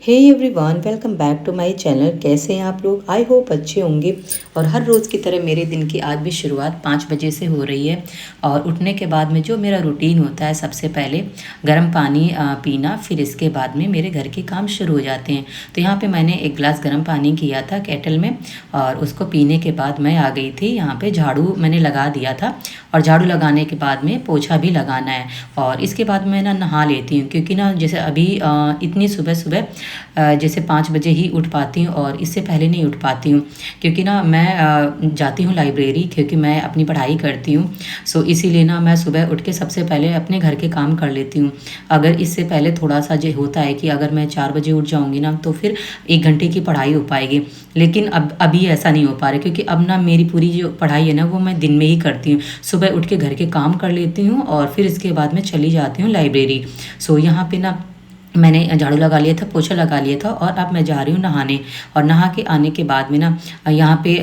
Hey everyone, welcome back to my channel. कैसे हैं आप लोग? आई होप अच्छे होंगे। और हर रोज़ की तरह मेरे दिन की आज भी शुरुआत 5 बजे से हो रही है। और उठने के बाद में जो मेरा रूटीन होता है, सबसे पहले गर्म पानी पीना, फिर इसके बाद में मेरे घर के काम शुरू हो जाते हैं। तो यहाँ पे मैंने एक गिलास गर्म पानी किया था केटल में, और उसको पीने के बाद मैं आ गई थी यहाँ पे। झाड़ू मैंने लगा दिया था, और झाड़ू लगाने के बाद में पोछा भी लगाना है। और इसके बाद मैं ना नहा लेती हूँ, क्योंकि ना जैसे अभी इतनी सुबह सुबह जैसे 5 बजे ही उठ पाती हूँ, और इससे पहले नहीं उठ पाती हूँ, क्योंकि ना मैं जाती हूँ लाइब्रेरी, क्योंकि मैं अपनी पढ़ाई करती हूँ। सो इसीलिए ना मैं सुबह उठ के सबसे पहले अपने घर के काम कर लेती हूँ। अगर इससे पहले थोड़ा सा जो होता है कि अगर मैं 4 बजे उठ जाऊँगी ना, तो फिर 1 घंटे की पढ़ाई हो पाएगी। लेकिन अब अभी ऐसा नहीं हो पा रहा, क्योंकि अब ना मेरी पूरी जो पढ़ाई है ना, वो मैं दिन में ही करती हूँ। सुबह उठ के घर के काम कर लेती हूँ, और फिर इसके बाद में चली जाती हूँ लाइब्रेरी। सो यहाँ पे ना मैंने झाड़ू लगा लिया था, पोछा लगा लिया था, और अब मैं जा रही हूँ नहाने। और नहा के आने के बाद में ना यहाँ पे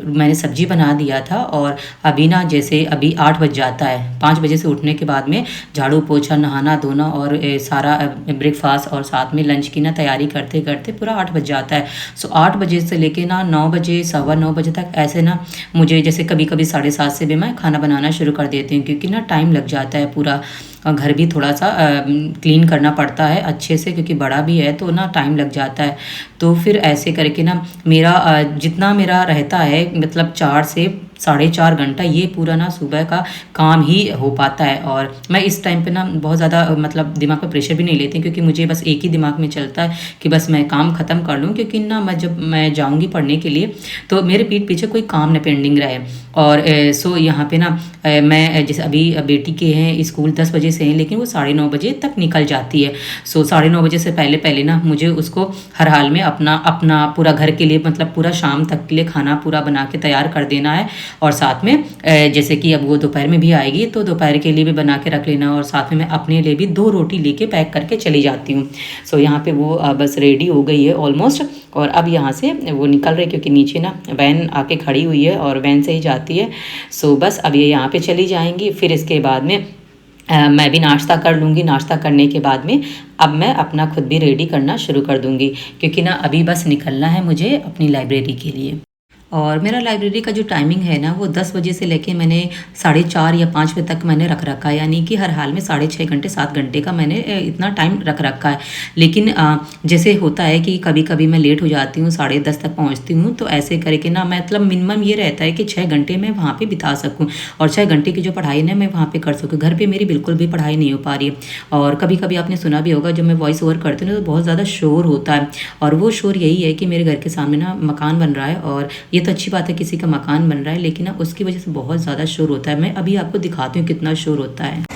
मैंने सब्जी बना दिया था। और अभी ना जैसे अभी 8 बज जाता है, 5 बजे से उठने के बाद में झाड़ू पोछा, नहाना धोना, और सारा ब्रेकफास्ट और साथ में लंच की ना तैयारी करते करते पूरा 8 बज जाता है। सो 8 बजे से लेके ना 9 बजे, सवा 9 बजे तक ऐसे ना मुझे, जैसे कभी कभी 7:30 से भी मैं खाना बनाना शुरू कर देती हूँ, क्योंकि ना टाइम लग जाता है पूरा। घर भी थोड़ा सा क्लीन करना पड़ता है अच्छे से, क्योंकि बड़ा भी है तो ना टाइम लग जाता है। तो फिर ऐसे करके ना मेरा जितना मेरा रहता है, मतलब 4 से 4.5 घंटा, ये पूरा ना सुबह का काम ही हो पाता है। और मैं इस टाइम पे ना बहुत ज़्यादा मतलब दिमाग पे प्रेशर भी नहीं लेती, क्योंकि मुझे बस एक ही दिमाग में चलता है कि बस मैं काम ख़त्म कर लूँ, क्योंकि ना मैं जब मैं जाऊँगी पढ़ने के लिए, तो मेरे पीठ पीछे कोई काम न पेंडिंग रहे। और सो यहाँ पे ना मैं जैसे अभी बेटी के हैं स्कूल 10 बजे से हैं, लेकिन वो 9:30 बजे तक निकल जाती है। सो 9:30 बजे से पहले पहले ना मुझे उसको हर हाल में अपना अपना पूरा घर के लिए, मतलब पूरा शाम तक के लिए खाना पूरा बना के तैयार कर देना है। और साथ में जैसे कि अब वो दोपहर में भी आएगी, तो दोपहर के लिए भी बना के रख लेना। और साथ में मैं अपने लिए भी 2 रोटी लेके पैक करके चली जाती हूँ। सो यहाँ पे वो बस रेडी हो गई है ऑलमोस्ट। और अब यहाँ से वो निकल रही, क्योंकि नीचे ना वैन आके खड़ी हुई है, और वैन से ही जाती है। सो बस अब ये यहाँ पे चली जाएंगी। फिर इसके बाद में मैं भी नाश्ता कर लूँगी। नाश्ता करने के बाद में अब मैं अपना खुद भी रेडी करना शुरू कर दूँगी, क्योंकि ना अभी बस निकलना है मुझे अपनी लाइब्रेरी के लिए। और मेरा लाइब्रेरी का जो टाइमिंग है ना, वो 10 बजे से लेके मैंने 4:30 या 5 बजे तक मैंने रख रखा है, यानी कि हर हाल में 6.5 घंटे 7 घंटे का मैंने इतना टाइम रख रखा है। लेकिन जैसे होता है कि कभी कभी मैं लेट हो जाती हूँ, 10:30 तक पहुँचती हूँ, तो ऐसे करके ना मतलब मिनिमम ये रहता है कि 6 घंटे मैं वहाँ पर बिता सकूँ, और 6 घंटे की जो पढ़ाई ना मैं वहाँ पर कर सकूँ। घर पर मेरी बिल्कुल भी पढ़ाई नहीं हो पा रही है। और कभी कभी आपने सुना भी होगा, जब मैं वॉइस ओवर करती हूँ तो बहुत ज़्यादा शोर होता है। और वो शोर यही है कि मेरे घर के सामने ना मकान बन रहा है, और ये तो अच्छी बात है किसी का मकान बन रहा है, लेकिन ना उसकी वजह से बहुत ज़्यादा शोर होता है। मैं अभी आपको दिखाती हूँ कितना शोर होता है।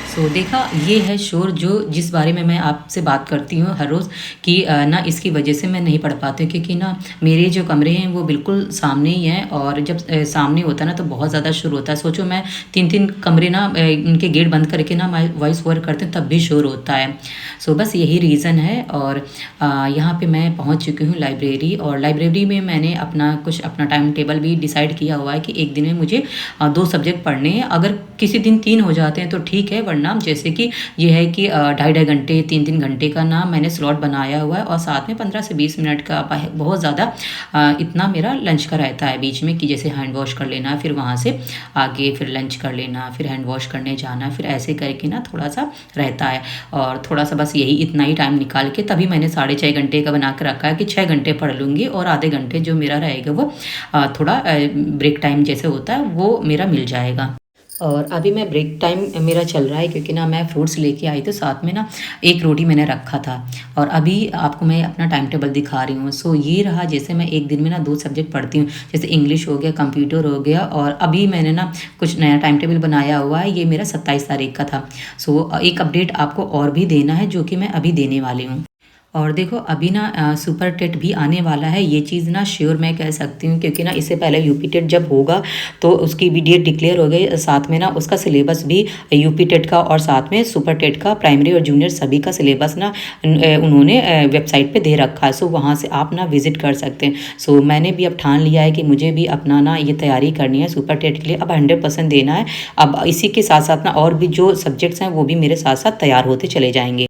सो देखा, ये है शोर जो जिस बारे में मैं आपसे बात करती हूँ हर रोज़, कि ना इसकी वजह से मैं नहीं पढ़ पाती हूँ, क्योंकि ना मेरे जो कमरे हैं वो बिल्कुल सामने ही हैं। और जब सामने होता है ना, तो बहुत ज़्यादा शोर होता है। सोचो मैं 3-3 कमरे ना इनके गेट बंद करके ना मैं वॉइस ओवर करती हूँ, तब भी शोर होता है। सो बस यही रीज़न है। और यहाँ पे मैं पहुँच चुकी हूँ लाइब्रेरी। और लाइब्रेरी में मैंने अपना टाइम टेबल भी डिसाइड किया हुआ है कि एक दिन में मुझे 2 सब्जेक्ट पढ़ने हैं। अगर किसी दिन 3 हो जाते हैं तो ठीक है, वरना जैसे कि ये है कि 2.5-2.5 घंटे 3-3 घंटे का ना मैंने स्लॉट बनाया हुआ है। और साथ में 15 से 20 मिनट का बहुत ज़्यादा इतना मेरा लंच का रहता है बीच में, कि जैसे हैंड वॉश कर लेना, फिर वहाँ से आगे फिर लंच कर लेना, फिर हैंड वॉश करने जाना, फिर ऐसे करके ना थोड़ा सा रहता है। और थोड़ा सा बस यही इतना ही टाइम निकाल के तभी मैंने 6.5 घंटे का बना कर रखा है कि 6 घंटे पढ़ लूँगी, और आधे घंटे जो मेरा रहेगा वो थोड़ा ब्रेक टाइम जैसे होता है वो मेरा मिल जाएगा। और अभी मैं ब्रेक टाइम मेरा चल रहा है, क्योंकि ना मैं फ्रूट्स लेके आई, तो साथ में ना एक रोटी मैंने रखा था। और अभी आपको मैं अपना टाइम टेबल दिखा रही हूँ। सो ये रहा, जैसे मैं एक दिन में ना 2 सब्जेक्ट पढ़ती हूँ, जैसे इंग्लिश हो गया, कंप्यूटर हो गया। और अभी मैंने ना कुछ नया टाइम टेबल बनाया हुआ है, ये मेरा 27 तारीख का था। सो एक अपडेट आपको और भी देना है, जो कि मैं अभी देने वाली हूँ। और देखो अभी ना सुपर टेट भी आने वाला है, ये चीज़ ना श्योर मैं कह सकती हूँ, क्योंकि ना इससे पहले यूपी टेट जब होगा तो उसकी भी डेट डिक्लेयर हो गई, साथ में ना उसका सिलेबस भी यूपी टेट का और साथ में सुपर टेट का प्राइमरी और जूनियर सभी का सिलेबस ना उन्होंने वेबसाइट पे दे रखा है। सो वहाँ से आप ना विजिट कर सकते हैं। सो मैंने भी अब ठान लिया है कि मुझे भी अपना ना ये तैयारी करनी है सुपर टेट के लिए, अब 100% देना है। अब इसी के साथ साथ ना और भी जो सब्जेक्ट्स हैं वो भी मेरे साथ साथ तैयार होते चले जाएंगे।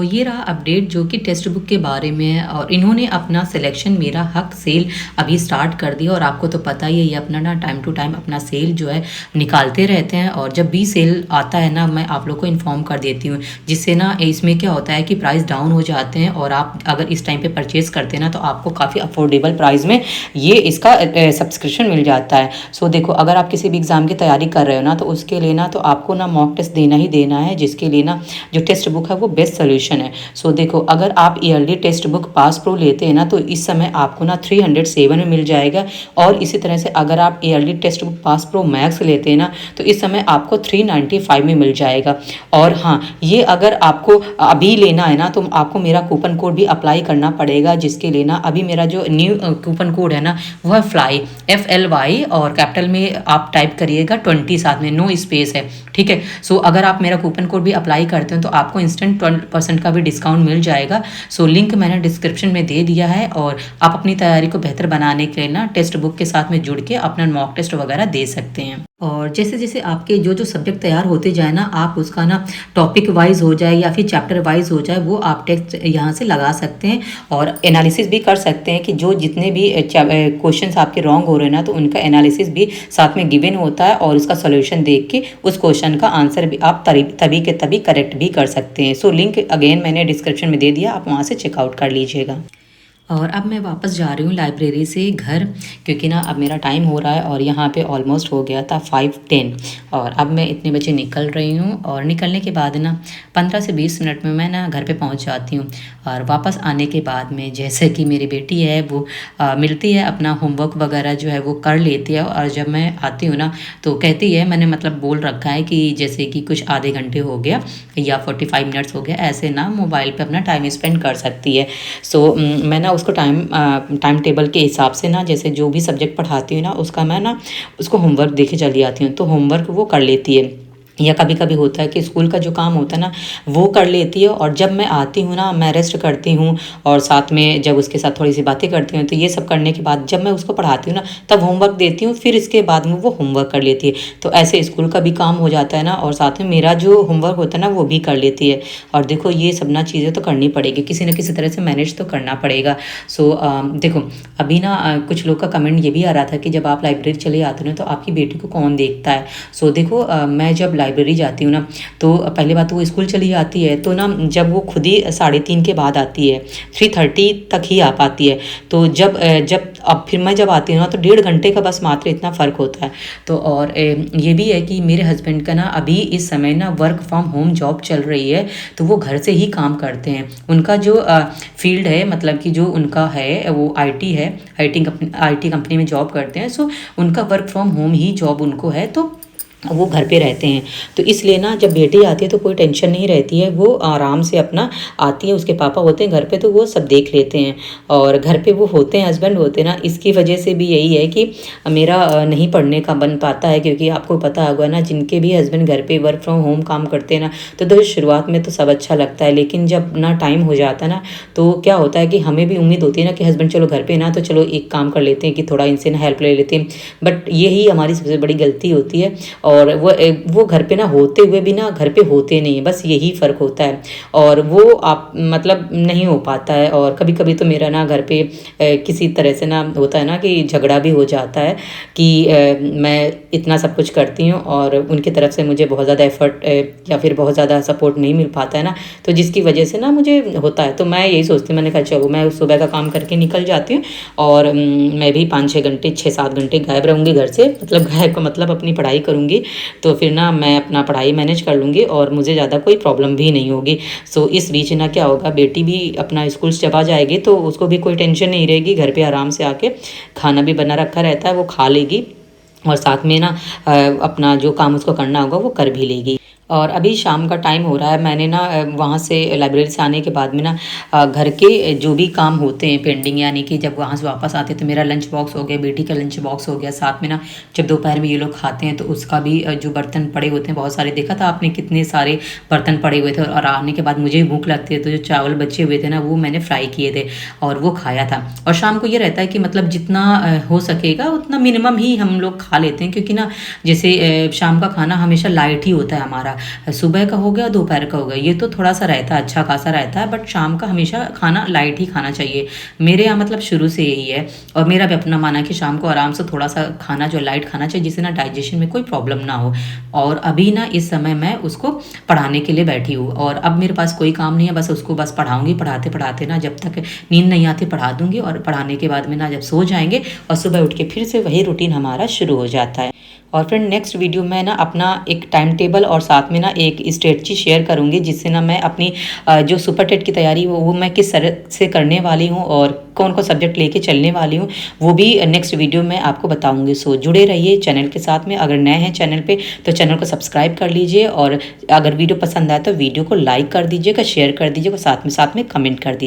ये रहा अपडेट जो कि टेक्स्ट बुक के बारे में है, और इन्होंने अपना सिलेक्शन मेरा हक सेल अभी स्टार्ट कर दिया। और आपको तो पता ही है ये अपना ना टाइम टू टाइम अपना सेल जो है निकालते रहते हैं, और जब भी सेल आता है ना मैं आप लोग को इन्फॉर्म कर देती हूँ, जिससे ना इसमें क्या होता है कि प्राइस डाउन हो जाते हैं, और आप अगर इस टाइम पे परचेज़ करते हैं ना तो आपको काफ़ी अफोर्डेबल प्राइस में ये इसका सब्सक्रिप्शन मिल जाता है। देखो अगर आप किसी भी एग्ज़ाम की तैयारी कर रहे हो ना तो उसके लिए ना तो आपको ना मॉक टेस्ट देना ही देना है, जिसके लिए ना जो टेक्स्ट बुक है वो बेस्ट सोल्यूशन है। देखो अगर आप yearly text book pass pro लेते हैं ना तो इस समय आपको ना 307 में मिल जाएगा, और इसी तरह से अगर आप yearly text book pass pro max लेते हैं ना तो इस समय आपको 395 में मिल जाएगा। और हाँ, ये अगर आपको अभी लेना है ना तो आपको मेरा कूपन कोड भी अप्लाई करना पड़ेगा, जिसके लिए ना अभी मेरा जो न्यू कूपन कोड है ना वो है फ्लाई FLY, और कैपिटल में आप टाइप करिएगा 20, साथ में नो स्पेस है, ठीक है। अगर आप मेरा कूपन कोड भी अप्लाई करते हो तो आपको इंस्टेंट 20% का भी डिस्काउंट मिल जाएगा। लिंक मैंने डिस्क्रिप्शन में दे दिया है, और आप अपनी तैयारी को बेहतर बनाने के लिए ना टेक्स्ट बुक के साथ में जुड़ के अपना मॉक टेस्ट वगैरह दे सकते हैं। और जैसे जैसे आपके जो जो सब्जेक्ट तैयार होते जाए ना, आप उसका ना टॉपिक वाइज हो जाए या फिर चैप्टर वाइज हो जाए, वो आप टेक्स्ट यहाँ से लगा सकते हैं, और एनालिसिस भी कर सकते हैं कि जो जितने भी क्वेश्चंस आपके रॉन्ग हो रहे हैं ना तो उनका एनालिसिस भी साथ में गिवन होता है, और उसका सोल्यूशन देख के उस क्वेश्चन का आंसर भी आप तभी के तभी करेक्ट भी कर सकते हैं। लिंक अगेन मैंने डिस्क्रिप्शन में दे दिया, आप वहाँ से चेकआउट कर लीजिएगा। और अब मैं वापस जा रही हूँ लाइब्रेरी से घर, क्योंकि ना अब मेरा टाइम हो रहा है और यहाँ पे ऑलमोस्ट हो गया था 5:10, और अब मैं इतने बजे निकल रही हूँ। और निकलने के बाद ना 15 से 20 मिनट में मैं ना घर पे पहुँच जाती हूँ। और वापस आने के बाद में जैसे कि मेरी बेटी है वो मिलती है, अपना होमवर्क वगैरह जो है वो कर लेती है, और जब मैं आती हूँ ना तो कहती है, मैंने मतलब बोल रखा है कि जैसे कि कुछ आधे घंटे हो गया या 45 मिनट्स हो गया, ऐसे ना मोबाइल पे अपना टाइम स्पेंड कर सकती है। मैं ना उसको टाइम टेबल के हिसाब से ना, जैसे जो भी सब्जेक्ट पढ़ाती हूँ ना उसका मैं ना उसको होमवर्क देके चली आती हूँ, तो होमवर्क वो कर लेती है। या कभी कभी होता है कि स्कूल का जो काम होता है ना वो कर लेती है, और जब मैं आती हूँ ना मैं रेस्ट करती हूँ, और साथ में जब उसके साथ थोड़ी सी बातें करती हूँ, तो ये सब करने के बाद जब मैं उसको पढ़ाती हूँ ना तब होमवर्क देती हूँ, फिर इसके बाद में वो होमवर्क कर लेती है। तो ऐसे स्कूल का भी काम हो जाता है ना, और साथ में मेरा जो होमवर्क होता है ना वो भी कर लेती है। और देखो ये सब ना चीज़ें तो करनी पड़ेगी, किसी न किसी तरह से मैनेज तो करना पड़ेगा। देखो अभी ना कुछ लोग का कमेंट ये भी आ रहा था कि जब आप लाइब्रेरी चले आते हो ना तो आपकी बेटी को कौन देखता है। देखो मैं जब लाइब्रेरी जाती हूँ ना तो पहले बात तो वो स्कूल चली जाती है, तो ना जब वो खुद ही 3:30 के बाद आती है, 3:30 तक ही आ पाती है। तो जब अब फिर मैं जब आती हूँ ना तो 1.5 घंटे का बस मात्र इतना फ़र्क होता है। और ये भी है कि मेरे हस्बैंड का ना अभी इस समय ना वर्क फ्रॉम होम जॉब चल रही है, तो वो घर से ही काम करते हैं। उनका जो फील्ड है, मतलब कि जो उनका है वो IT है, IT कंपनी में जॉब करते हैं। उनका work from home he job उनको है, तो वो घर पे रहते हैं। तो इसलिए ना जब बेटी आती है तो कोई टेंशन नहीं रहती है, वो आराम से अपना आती है, उसके पापा होते हैं घर पे तो वो सब देख लेते हैं, और घर पे वो होते हैं, हस्बैंड होते हैं ना। इसकी वजह से भी यही है कि मेरा नहीं पढ़ने का बन पाता है, क्योंकि आपको पता होगा ना जिनके भी हस्बैंड घर पे वर्क फ्रॉम होम काम करते हैं ना, तो शुरुआत में तो सब अच्छा लगता है, लेकिन जब ना टाइम हो जाता है ना तो क्या होता है कि हमें भी उम्मीद होती है ना कि हस्बैंड चलो घर पे ना तो चलो एक काम कर लेते हैं कि थोड़ा इनसे ना हेल्प ले लेते हैं, बट यही हमारी सबसे बड़ी गलती होती है। और वो घर पे ना होते हुए भी ना घर पे होते नहीं है, बस यही फ़र्क होता है, और वो आप मतलब नहीं हो पाता है। और कभी कभी तो मेरा ना घर पे किसी तरह से ना होता है ना कि झगड़ा भी हो जाता है कि मैं इतना सब कुछ करती हूँ और उनकी तरफ से मुझे बहुत ज़्यादा एफर्ट या फिर बहुत ज़्यादा सपोर्ट नहीं मिल पाता है ना, तो जिसकी वजह से ना मुझे होता है। तो मैं यही सोचती हूँ, मैंने कहा चलो मैं सुबह का काम करके निकल जाती हूँ, और मैं भी 5-6 घंटे 6-7 घंटे गायब रहूँगी घर से, मतलब गायब का मतलब अपनी पढ़ाई करूँगी, तो फिर ना मैं अपना पढ़ाई मैनेज कर लूँगी और मुझे ज़्यादा कोई प्रॉब्लम भी नहीं होगी। इस बीच ना क्या होगा, बेटी भी अपना स्कूल से जब आ जाएगी तो उसको भी कोई टेंशन नहीं रहेगी, घर पे आराम से आके खाना भी बना रखा रहता है, वो खा लेगी, और साथ में ना अपना जो काम उसको करना होगा वो कर भी लेगी। और अभी शाम का टाइम हो रहा है। मैंने ना वहाँ से लाइब्रेरी से आने के बाद में ना घर के जो भी काम होते हैं पेंडिंग, यानी कि जब वहाँ से वापस आते तो मेरा लंच बॉक्स हो गया, बेटी का लंच बॉक्स हो गया, साथ में ना जब दोपहर में ये लोग खाते हैं तो उसका भी जो बर्तन पड़े होते हैं बहुत सारे, देखा था आपने कितने सारे बर्तन पड़े हुए थे। और आने के बाद मुझे भी भूख लगती है तो जो चावल बचे हुए थे ना वो मैंने फ्राई किए थे और वो खाया था। और शाम को ये रहता है कि मतलब जितना हो सकेगा उतना मिनिमम ही हम लोग खा लेते हैं, क्योंकि ना जैसे शाम का खाना हमेशा लाइट ही होता है हमारा। सुबह का हो गया, दोपहर का हो गया, ये तो थोड़ा सा रहता है, अच्छा खासा रहता है, बट शाम का हमेशा खाना लाइट ही खाना चाहिए। मेरे यहाँ मतलब शुरू से यही है और मेरा भी अपना माना है कि शाम को आराम से थोड़ा सा खाना जो लाइट खाना चाहिए, जिससे ना डाइजेशन में कोई प्रॉब्लम ना हो। और अभी ना इस समय मैं उसको पढ़ाने के लिए बैठी हूँ और अब मेरे पास कोई काम नहीं है, बस उसको बस पढ़ाऊँगी। पढ़ाते पढ़ाते ना जब तक नींद नहीं आती पढ़ा दूँगी, और पढ़ाने के बाद में ना जब सो जाएंगे और सुबह उठ के फिर से वही रूटीन हमारा शुरू हो जाता है। और फ्रेंड नेक्स्ट वीडियो में ना अपना एक टाइम टेबल और साथ में ना एक स्ट्रेटजी शेयर करूंगी, जिससे ना मैं अपनी जो सुपर टेट की तैयारी वो मैं किस तरह से करने वाली हूँ और कौन कौन सब्जेक्ट लेके चलने वाली हूँ, वो भी नेक्स्ट वीडियो में आपको बताऊंगी। सो जुड़े रहिए चैनल के साथ में। अगर नए हैं चैनल पे तो चैनल को सब्सक्राइब कर लीजिए, और अगर वीडियो पसंद आए तो वीडियो को लाइक कर दीजिएगा, शेयर कर दीजिएगा, साथ में कमेंट कर दीजिए।